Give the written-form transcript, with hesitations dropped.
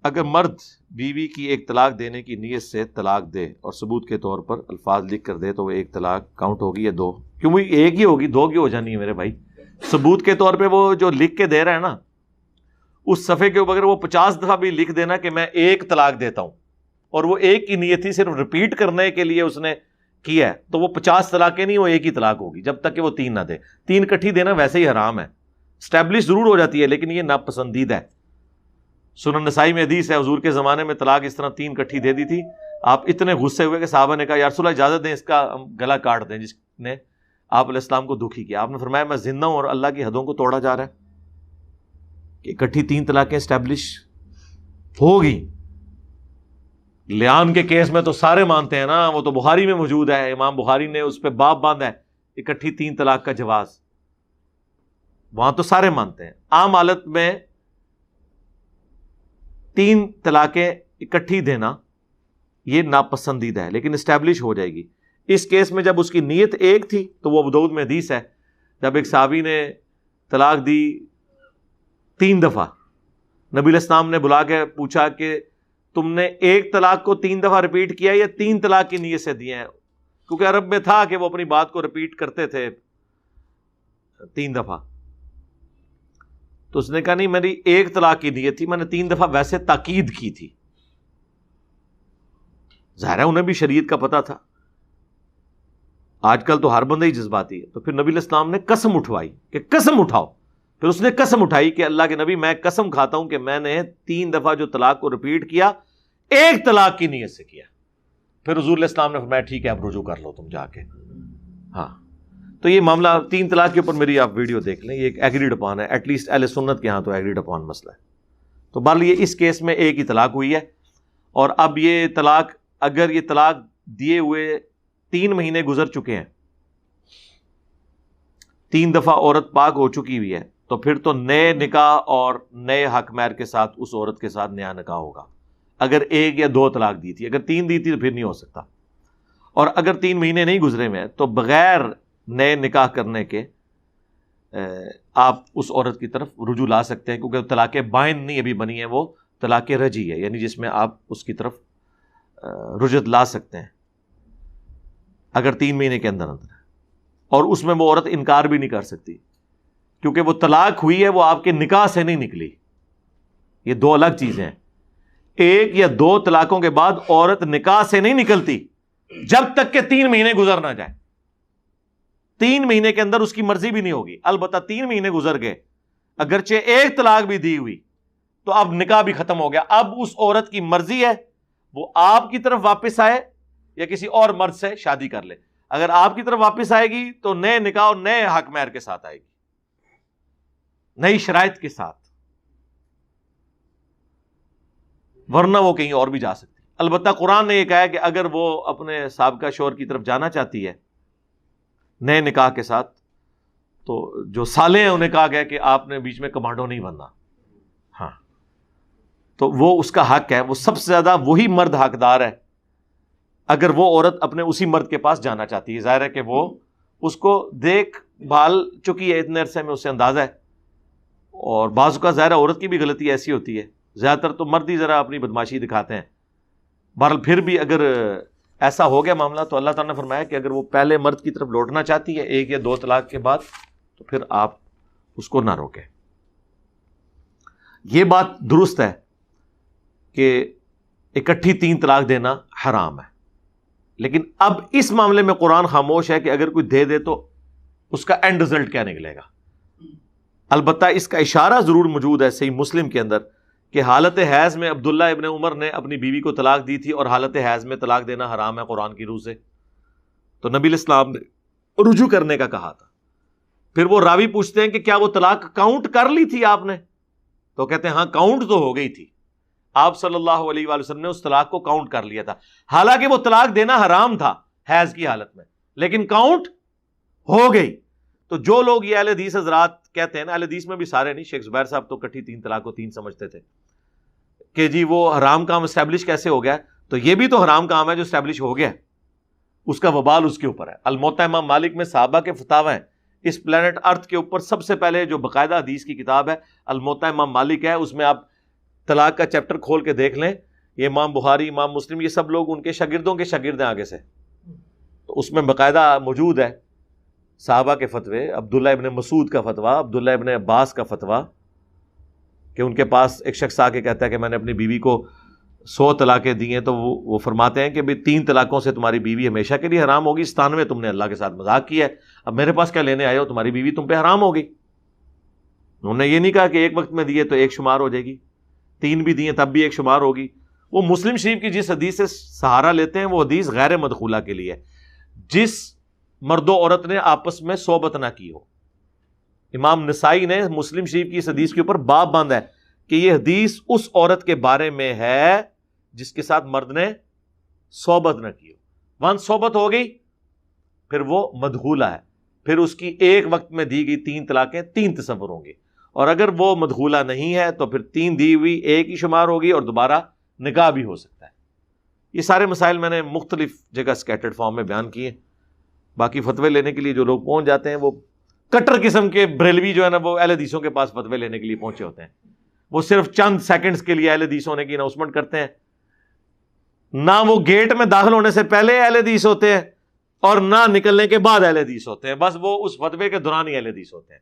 اگر مرد بیوی کی ایک طلاق دینے کی نیت سے طلاق دے اور ثبوت کے طور پر الفاظ لکھ کر دے تو وہ ایک طلاق کاؤنٹ ہوگی یا دو؟ کیوں بھی ایک ہی ہوگی، دو کی ہو جانی ہے میرے بھائی؟ ثبوت کے طور پہ وہ جو لکھ کے دے رہا ہے نا، اس صفحے کے اوپر اگر وہ 50 دفعہ بھی لکھ دینا کہ میں ایک طلاق دیتا ہوں، اور وہ ایک کی نیت تھی صرف ریپیٹ کرنے کے لیے اس نے کیا ہے، تو وہ 50 طلاقیں نہیں، وہ ایک ہی طلاق ہوگی جب تک کہ وہ 3 نہ دے۔ 3 اکٹھی دینا ویسے ہی حرام ہے، اسٹیبلش ضرور ہو جاتی ہے لیکن یہ ناپسندیدہ ہے۔ سنن نسائی میں حدیث ہے، حضور کے زمانے میں طلاق اس طرح 3 اکٹھی دے دی تھی، آپ اتنے غصے ہوئے کہ صحابہ نے کہا یا رسول اللہ اجازت دیں اس کا گلا کاٹ دیں جس نے آپ علیہ السلام کو دکھی کیا۔ آپ نے فرمایا میں زندہ ہوں اور اللہ کی حدوں کو توڑا جا رہا ہے کہ اکٹھی 3 طلاقیں اسٹیبلش ہوگی۔ لیان کے کیس میں تو سارے مانتے ہیں نا، وہ تو بخاری میں موجود ہے، امام بخاری نے اس پہ باب باندھا ہے اکٹھی 3 طلاق کا جواز، وہاں تو سارے مانتے ہیں۔ عام حالت میں 3 طلاقیں اکٹھی دینا یہ ناپسندیدہ ہے لیکن اسٹیبلش ہو جائے گی۔ اس کیس میں جب اس کی نیت ایک تھی تو وہ ابو داؤد میں حدیث ہے، جب ایک صحابی نے طلاق دی 3 دفعہ، نبی علیہ السلام نے بلا کے پوچھا کہ تم نے ایک طلاق کو 3 دفعہ ریپیٹ کیا یا 3 طلاق کی نیت سے دیے ہیں؟ کیونکہ عرب میں تھا کہ وہ اپنی بات کو ریپیٹ کرتے تھے 3 دفعہ، تو اس نے کہا نہیں میری ایک طلاق کی نیت تھی، میں نے 3 دفعہ ویسے تاکید کی تھی۔ ظاہر ہے انہیں بھی شریعت کا پتہ تھا، آج کل تو ہر بندہ ہی جذباتی ہے، تو پھر نبی علیہ السلام نے قسم اٹھوائی کہ قسم اٹھاؤ، پھر اس نے قسم اٹھائی کہ اللہ کے نبی میں قسم کھاتا ہوں کہ میں نے 3 دفعہ جو طلاق کو ریپیٹ کیا ایک طلاق کی نیت سے کیا۔ پھر حضور علیہ السلام نے فرمایا ٹھیک ہے اب رجوع کر لو تم جا کے۔ ہاں تو یہ معاملہ 3 طلاق کے اوپر میری آپ ویڈیو دیکھ لیں، یہ ایک ایگریڈ اپان ہے، ایٹ لیسٹ اہل سنت کے ہاں تو ایگریڈ اپان مسئلہ ہے۔ تو بہرحال یہ اس کیس میں ایک ہی طلاق ہوئی ہے، اور اب یہ طلاق اگر یہ طلاق دیے ہوئے 3 مہینے گزر چکے ہیں، 3 دفعہ عورت پاک ہو چکی ہوئی ہے، تو پھر تو نئے نکاح اور نئے حق مہر کے ساتھ اس عورت کے ساتھ نیا نکاح ہوگا۔ اگر 1 یا 2 طلاق دی تھی، اگر 3 دی تھی تو پھر نہیں ہو سکتا، اور اگر 3 مہینے نہیں گزرے ہوئے ہیں تو بغیر نئے نکاح کرنے کے آپ اس عورت کی طرف رجوع لا سکتے ہیں، کیونکہ طلاق بائن نہیں ابھی بنی ہے، وہ طلاق رجعی ہے، یعنی جس میں آپ اس کی طرف رجعت لا سکتے ہیں اگر 3 مہینے کے اندر ہے، اور اس میں وہ عورت انکار بھی نہیں کر سکتی کیونکہ وہ طلاق ہوئی ہے وہ آپ کے نکاح سے نہیں نکلی۔ یہ 2 الگ چیزیں ہیں، 1 یا 2 طلاقوں کے بعد عورت نکاح سے نہیں نکلتی جب تک کہ 3 مہینے گزر نہ جائے۔ 3 مہینے کے اندر اس کی مرضی بھی نہیں ہوگی، البتہ 3 مہینے گزر گئے، اگرچہ 1 طلاق بھی دی ہوئی تو اب نکاح بھی ختم ہو گیا، اب اس عورت کی مرضی ہے وہ آپ کی طرف واپس آئے یا کسی اور مرد سے شادی کر لے۔ اگر آپ کی طرف واپس آئے گی تو نئے نکاح اور نئے حق مہر کے ساتھ آئے گی، نئی شرائط کے ساتھ، ورنہ وہ کہیں اور بھی جا سکتی۔ البتہ قرآن نے یہ کہا ہے کہ اگر وہ اپنے سابقہ شوہر کی طرف جانا چاہتی ہے نئے نکاح کے ساتھ، تو جو سالے ہیں انہیں کہا گیا کہ آپ نے بیچ میں کمانڈو نہیں بننا۔ ہاں تو وہ اس کا حق ہے، وہ سب سے زیادہ وہی مرد حقدار ہے اگر وہ عورت اپنے اسی مرد کے پاس جانا چاہتی ہے۔ ظاہر ہے کہ وہ اس کو دیکھ بھال چکی ہے اتنے عرصے میں، اس سے اندازہ ہے، اور بعض اوقات ظاہر عورت کی بھی غلطی ایسی ہوتی ہے، زیادہ تر تو مرد ہی ذرا اپنی بدماشی دکھاتے ہیں۔ بہرحال پھر بھی اگر ایسا ہو گیا معاملہ تو اللہ تعالیٰ نے فرمایا کہ اگر وہ پہلے مرد کی طرف لوٹنا چاہتی ہے 1 یا 2 طلاق کے بعد تو پھر آپ اس کو نہ روکیں۔ یہ بات درست ہے کہ اکٹھی 3 طلاق دینا حرام ہے، لیکن اب اس معاملے میں قرآن خاموش ہے کہ اگر کوئی دے دے تو اس کا اینڈ رزلٹ کیا نکلے گا۔ البتہ اس کا اشارہ ضرور موجود ہے صحیح مسلم کے اندر کہ حالت حیض میں عبداللہ ابن عمر نے اپنی بیوی کو طلاق دی تھی، اور حالت حیض میں طلاق دینا حرام ہے قرآن کی روح سے، تو نبی علیہ السلام نے رجوع کرنے کا کہا تھا۔ پھر وہ راوی پوچھتے ہیں کہ کیا وہ طلاق کاؤنٹ کر لی تھی آپ نے؟ تو کہتے ہیں ہاں کاؤنٹ تو ہو گئی تھی، آپ صلی اللہ علیہ وآلہ وسلم نے اس طلاق کو کاؤنٹ کر لیا تھا، حالانکہ وہ طلاق دینا حرام تھا حیض کی حالت میں، لیکن کاؤنٹ ہو گئی۔ تو جو لوگ یہ اہل حدیث حضرات کہتے ہیں نا، اہل حدیث میں بھی سارے نہیں، شیخ زبیر صاحب تو اکٹھی 3 طلاق کو 3 سمجھتے تھے کہ جی وہ حرام کام اسٹیبلش کیسے ہو گیا، تو یہ بھی تو حرام کام ہے جو اسٹیبلش ہو گیا، اس کا وبال اس کے اوپر ہے۔ الموطا امام مالک میں صحابہ کے فتاوی ہیں، اس پلانٹ ارتھ کے اوپر سب سے پہلے جو باقاعدہ حدیث کی کتاب ہے الموطا امام مالک ہے، اس میں آپ طلاق کا چیپٹر کھول کے دیکھ لیں، یہ امام بخاری، امام مسلم، یہ سب لوگ ان کے شاگردوں کے شاگرد ہیں آگے سے، تو اس میں باقاعدہ موجود ہے صحابہ کے فتوے، عبداللہ ابن مسعود کا فتویٰ، عبداللہ ابن عباس کا فتویٰ، کہ ان کے پاس ایک شخص آ کے کہتا ہے کہ میں نے اپنی بیوی کو 100 طلاقیں دی ہیں، تو وہ فرماتے ہیں کہ بھی 3 طلاقوں سے تمہاری بیوی ہمیشہ کے لیے حرام ہوگی، 97 تم نے اللہ کے ساتھ مذاق کیا ہے، اب میرے پاس کیا لینے آئے ہو، تمہاری بیوی تم پہ حرام ہوگی۔ انہوں نے یہ نہیں کہا کہ ایک وقت میں دیے تو ایک شمار ہو جائے گی، 3 بھی دیے تب بھی ایک شمار ہوگی۔ وہ مسلم شریف کی جس حدیث سے سہارا لیتے ہیں وہ حدیث غیر مدخولہ کے لیے ہے، جس مرد و عورت نے آپس میں صحبت نہ کی ہو۔ امام نسائی نے مسلم شریف کی اس حدیث کے اوپر باب باندھا ہے کہ یہ حدیث اس عورت کے بارے میں ہے جس کے ساتھ مرد نے صحبت نہ کی ہو۔ وان صحبت ہو گئی پھر وہ مدخولہ ہے، پھر اس کی ایک وقت میں دی گئی 3 طلاقیں 3 تصور ہوں گے، اور اگر وہ مدخولہ نہیں ہے تو پھر 3 دی ہوئی ایک ہی شمار ہوگی اور دوبارہ نکاح بھی ہو سکتا ہے۔ یہ سارے مسائل میں نے مختلف جگہ سکیٹرڈ فارم میں بیان کیے، باقی فتوے لینے کے لیے جو لوگ پہنچ جاتے ہیں وہ کٹر قسم کے بریلوی جو ہے نا، وہ اہل حدیثوں کے پاس فتوے لینے کے لیے پہنچے ہوتے ہیں، وہ صرف چند سیکنڈز کے لیے اہل حدیث ہونے کی اناؤنسمنٹ کرتے ہیں، نہ وہ گیٹ میں داخل ہونے سے پہلے اہل حدیث ہوتے ہیں اور نہ نکلنے کے بعد اہل حدیث ہوتے ہیں، بس وہ اس فتوے کے دوران ہی اہل حدیث ہوتے ہیں۔